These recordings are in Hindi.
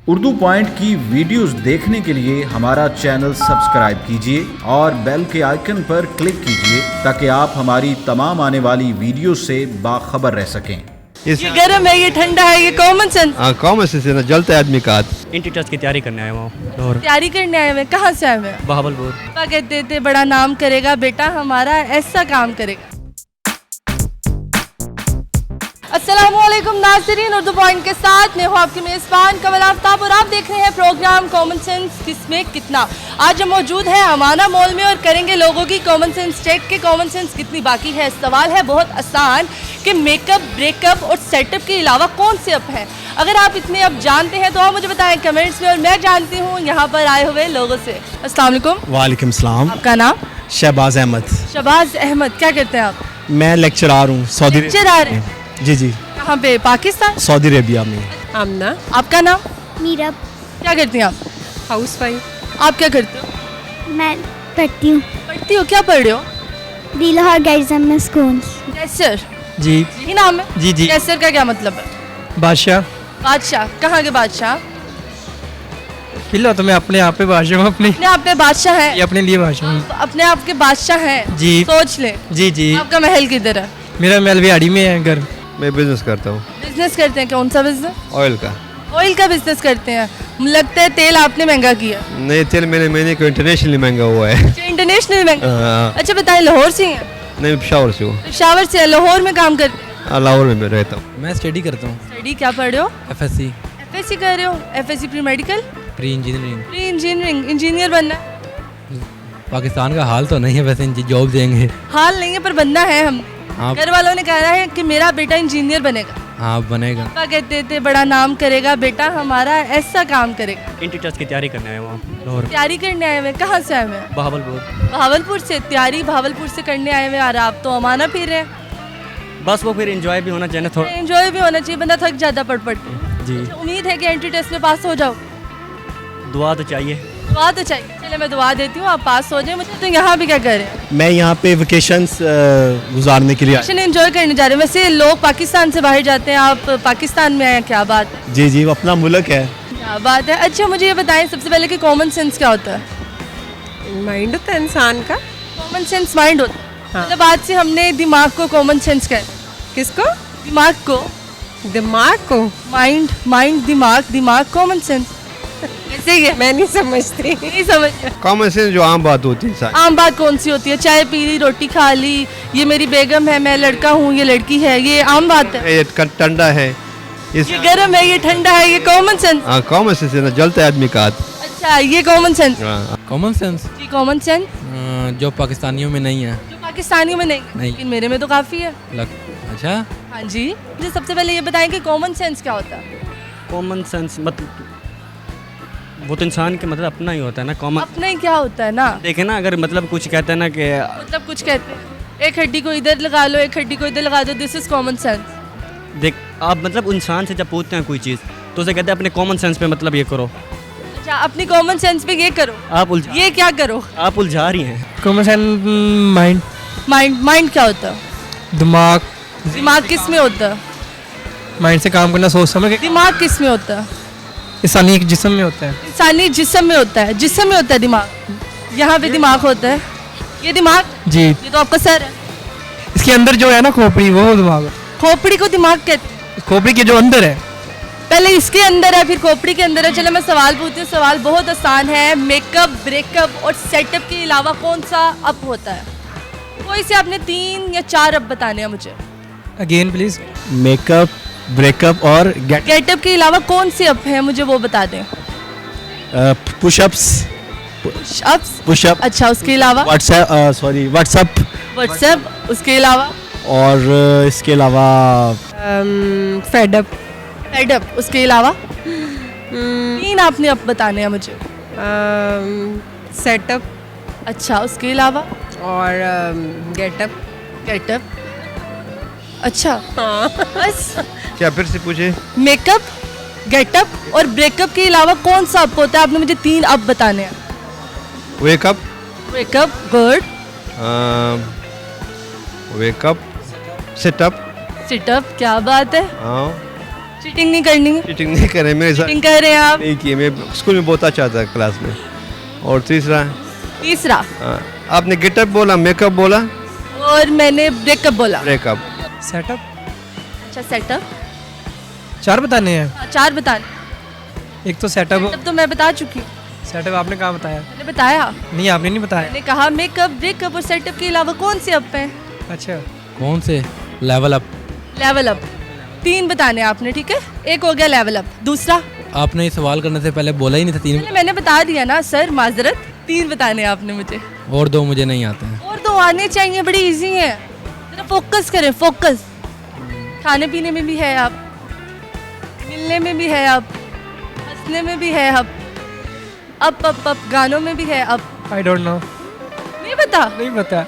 उर्दू पॉइंट की वीडियोस देखने के लिए हमारा चैनल सब्सक्राइब कीजिए और बेल के आइकन पर क्लिक कीजिए ताकि आप हमारी तमाम आने वाली वीडियो से बाखबर रह सकें। ये गर्म है, ये ठंडा है, ये कॉमन सेंस। हाँ, कॉमन सेंस है ना, जलता है आदमी का हाथ। इंट्री टेस्ट की तैयारी करने आए वहाँ और तैयारी करने आए हुए, कहाँ से आए हुए हैं? बहावलपुर। पापा कहते थे बड़ा नाम करेगा बेटा हमारा, ऐसा काम करेगा। अस्सलामुअलैकुम नाज़रीन, उर्दू पॉइंट के साथ मैं हूँ आपकी मेज़बान कमल आफ्ताब और आप देख रहे हैं प्रोग्राम कॉमन सेंस किसमें कितना। आज हम मौजूद हैं अमाना मॉल में और करेंगे लोगों की कॉमन सेंस चेक के कॉमन सेंस कितनी बाकी है। सवाल है बहुत आसान कि मेकअप, ब्रेकअप और सेटअप के अलावा कौन से अप हैं। अगर आप इतने अब जानते हैं तो आप मुझे बताएं कमेंट्स में और मैं जानती हूँ यहाँ पर आए हुए लोगों से। अस्सलाम वालेकुम। वालेकुम सलाम। आपका नाम? शहबाज अहमद। शहबाज अहमद, क्या करते हैं आप? मैं लेक्चरार हूँ सऊदी लेक्चरार। जी जी, कहाँ पे? पाकिस्तान, सऊदी अरेबिया में। आमना। आपका नाम? मीरा। क्या करती हैं आप? House wife. आप क्या करते हो? मैं पढ़ती हूँ पढ़ती हो, क्या पढ़ रहे हो? दिलहार गाइजम स्कूल। कैसर जी यही नाम है? जी जी। कैसर का क्या मतलब है? बादशाह। बादशाह, कहाँ के बादशाह? फिलहाल तो मैं अपने आप पे बादशाह हूँ, अपने आप पे बादशाह है? अपने लिए बादशाह हूँ। अपने आप के बादशाह हैं? जी। सोच ले। जी जी। आपका महल किधर है? मेरा महल बिहाड़ी में है घर। मैं बिजनेस करता हूँ बिजनेस करते हैं? कौन सा बिजनेस? ऑयल का। ऑयल का बिजनेस करते हैं। लगता है तेल आपने महंगा किया। नहीं, तेल मैंने महीने को इंटरनेशनली महंगा हुआ है। इंटरनेशनल महंगा। हाँ। अच्छा बताएं, लाहौर से ही हैं? नहीं, पेशावर से हूँ। पेशावर से है, लाहौर में काम करते हैं? लाहौर में मैं रहता हूँ। मैं स्टडी करता हूँ। स्टडी क्या पढ़ रहे हो? FSC एफएससी कर रहे हो? FSc pre medical? Pre engineering. Pre engineering, engineer बनना है? पाकिस्तान का हाल तो नहीं है, वैसे जॉब देंगे। हाल नहीं है पर बनना है। हम हाँ। घर वालों ने कहा है कि मेरा बेटा इंजीनियर बनेगा। हाँ बनेगा। पापा कहते थे बड़ा नाम करेगा बेटा हमारा, ऐसा काम करेगा। इंट्री टेस्ट की तैयारी करने आए वहाँ और तैयारी करने आए हुए, कहाँ से आए हुए हैं? बहावलपुर। भावलपुर से। तैयारी भावलपुर से करने आए हुए और आप तो अमाना फिर रहे हैं। बस वो फिर एंजॉय भी होना चाहिए ना थोड़ा। एंजॉय भी होना चाहिए, बंदा थक जाता पढ़ के। जी, उम्मीद है कि एंट्री टेस्ट में पास हो जाओ। दुआ तो चाहिए। दुआ तो चाहिए। चले मैं दुआ देती हूँ, आप पास हो जाए। मुझे तो यहाँ भी क्या कर रहे हैं? मैं यहाँ पे वेकेशंस गुजारने के लिए आया। एंजॉय करने जा रहे हैं। वैसे लोग पाकिस्तान से बाहर जाते हैं, आप पाकिस्तान में आए हैं, क्या बात है? जी जी, वो अपना मुल्क है। क्या बात है। अच्छा मुझे ये बताएं सबसे पहले कि कॉमन सेंस क्या होता है? माइंड होता है इंसान का। कॉमन सेंस माइंड होता है। हाँ। मतलब आज से हमने दिमाग को कॉमन सेंस कहते हैं। किसको? दिमाग को दिमाग को? माइंड, माइंड दिमाग, दिमाग कॉमन सेंस। ऐसे ही है? मैं नहीं समझती। नहीं समझ। कॉमन सेंस जो आम बात होती है इंसान। आम बात कौन सी होती है? चाय पी ली, रोटी खा ली, ये मेरी बेगम है, मैं लड़का हूँ, ये लड़की है, ये आम बात है। ये ठंडा है, इस ये गर्म है, ये ठंडा है, ये कॉमन सेंस। हाँ, कॉमन सेंस है ना, जलता है आदमी का हाथ। अच्छा ये कॉमन सेंस। हाँ। कॉमन सेंस जी कॉमन सेंस जो पाकिस्तानियों में नहीं है। जो पाकिस्तानी में नहीं, लेकिन मेरे में तो काफी है। अच्छा। हाँ जी। मुझे सबसे पहले ये बताएं कि कॉमन सेंस क्या होता है? कॉमन सेंस मतलब वो तो इंसान के मतलब अपना ही होता है ना। कॉमन अपना ही क्या होता है ना? देखे ना, अगर मतलब कुछ कहते हैं ना कि मतलब कुछ कहते हैं एक हड्डी को इधर लगा लो, एक हड्डी को इधर लगा दो, दिस इज कॉमन सेंस। देख आप मतलब इंसान से जब पूछते हैं कोई चीज़ तो उसे कहते हैं अपने कॉमन सेंस पे मतलब ये करो। अच्छा अपनी कॉमन सेंस पे ये करो, ये क्या करो? आप उलझा रही हैं। Common sense mind. Mind, mind क्या होता है? दिमाग। दिमाग किस में होता है? माइंड से काम करना, सोच समझ के। दिमाग किस में होता है? इंसानी जिस्म में होता है। इंसानी जिस्म में होता है। जिस्म में होता है दिमाग। यहाँ पे दिमाग होता है। ये दिमाग? जी। ये तो आपका सर है। इसके अंदर जो है ना खोपड़ी, वो दिमाग है। खोपड़ी को दिमाग कहते हैं? खोपड़ी के जो अंदर है। पहले इसके अंदर है फिर खोपड़ी के अंदर है। चलो मैं सवाल पूछती हूँ। सवाल बहुत आसान है। मेकअप, ब्रेकअप और सेटअप के अलावा कौन सा अप होता है? कोई से आपने 3 या 4 अप बताने हैं मुझे। Again please. मेकअप, ब्रेकअप और गेटअप के अलावा कौन से अप हैं मुझे वो बता दें। पुशअप्स। पुशअप्स? पुशअप। अच्छा उसके अलावा? व्हाट्सएप। व्हाट्सएप। उसके अलावा? और इसके अलावा फेडअप। फेडअप। उसके अलावा? 3 आपने अप बताने हैं मुझे। सेटअप अच्छा उसके अलावा? और गेटअप। गेटअप। अच्छा हाँ। बस? क्या फिर से पूछे? मेकअप, गेटअप और ब्रेकअप के अलावा कौन सा अप होता है? आपने मुझे 3 अप बताने हैं। Wake up. Wake up good. Wake up, setup. Sit up क्या बात है। हाँ, चीटिंग नहीं करनी है। चीटिंग नहीं करे मेरे साथ चीटिंग कर रहे हैं आप। नहीं किए, मैं स्कूल में बहुत अच्छा था क्लास में। और तीसरा तीसरा आपने गेटअप बोला, मेकअप बोला, और मैंने ब्रेकअप बोला। ब्रेकअप। सेटअप। अच्छा सेटअप, 4 बताने हैं। 4 बताने। एक तो सेटअप। तब तो मैं बता चुकी हूँ। सेटअप आपने कहाँ बताया? मैंने बताया, नहीं, आपने नहीं बताया। मैंने कहा मेकअप, ब्रेकअप और सेटअप के अलावा कौन से अप हैं? अच्छा, कौन से? Level up. Level up. 3 बताने आपने, ठीक है। एक हो गया लेवल अप, दूसरा? आपने ये सवाल करने से पहले बोला ही नहीं था 3। पहले मैंने बता दिया ना सर, माजरत। 3 बताने आपने मुझे। और 2 मुझे नहीं आते हैं। और 2 आने चाहिए, बड़ी इजी है। जरा फोकस करें, फोकस। खाने पीने में भी है आप, मिलने में भी है आप, हंसने में भी है आप, अप गानों में भी है अप। I don't know. नहीं पता? नहीं पता।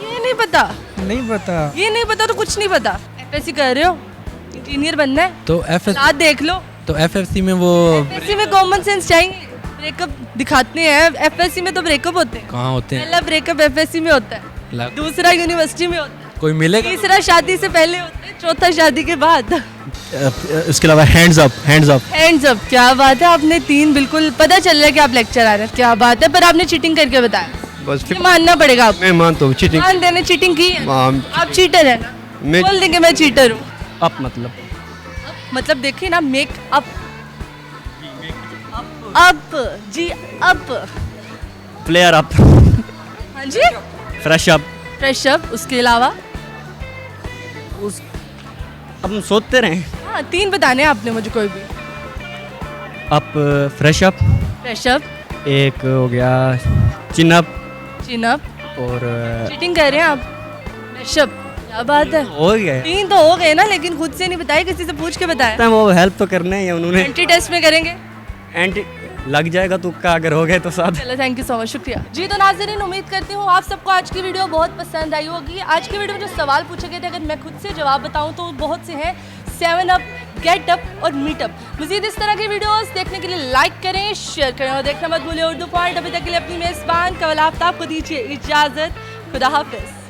ये नहीं पता? नहीं पता। ये नहीं पता तो कुछ नहीं पता। एफएससी कर रहे हो, इंजीनियर बनना है, तो साथ देख लो। तो एफएफसी में वो एफएससी में कॉमन सेंस चाहिए। ब्रेकअप दिखाते हैं, एफएससी में तो ब्रेकअप होते हैं। कहाँ होते हैं? पहला ब्रेकअप एफएससी में होता है, दूसरा यूनिवर्सिटी में होता है, कोई मिलेगा? तीसरा शादी से पहले होता है, चौथा शादी के बाद। इसके अलावा hands up. Hands up. Hands up. क्या बात है, आपने 3 बिल्कुल पता चल रहा है कि आप लेक्चर आ रहे हैं। क्या बात है, पर आपने चीटिंग करके बताया। बस ये मानना पड़ेगा आपको। मैं मानता हूँ चीटिंग। मान देने चीटिंग की है। हाँ, आप चीटर है ना? मैं- बोल देंगे मैं चीटर हूँ। अप मतलब देखिए ना, मेक अप। अप जी, अप। फ्लेयर अप, हाँ जी, फ्रेश अप। Fresh up. उसके अलावा उस अब हम सोचते रहे। हाँ, 3 बताने हैं आपने मुझे कोई भी। Up, fresh up, fresh up, एक हो गया चिन अप, चिन अप। और चीटिंग कर रहे हैं आप। Fresh up. क्या बात है, हो गया। 3 तो हो गए ना, लेकिन खुद से नहीं बताए, किसी से पूछ के बताया। वो हेल्प तो करना ही है उन्होंने। एंटी टेस्ट में करेंगे। एंटी लग जाएगा तुक्का, अगर हो गए तो साथ। चलो, थैंक यू सो मच, शुक्रिया जी। तो नाज़रीन, उम्मीद करती हूँ आप सबको आज की वीडियो बहुत पसंद आई होगी। आज की वीडियो में जो सवाल पूछे गए थे, अगर मैं खुद से जवाब बताऊँ तो बहुत से हैं। 7 अप, गेट अप और मीट अप। मज़ीद इस तरह की वीडियोस देखने के लिए लाइक करें, शेयर करें और देखना मत भूलिए उर्दू पॉइंट। अभी तक के लिए अपनी मेज़बान कवल आफ्ताब को दीजिए इजाज़त। खुदा हाफिज़।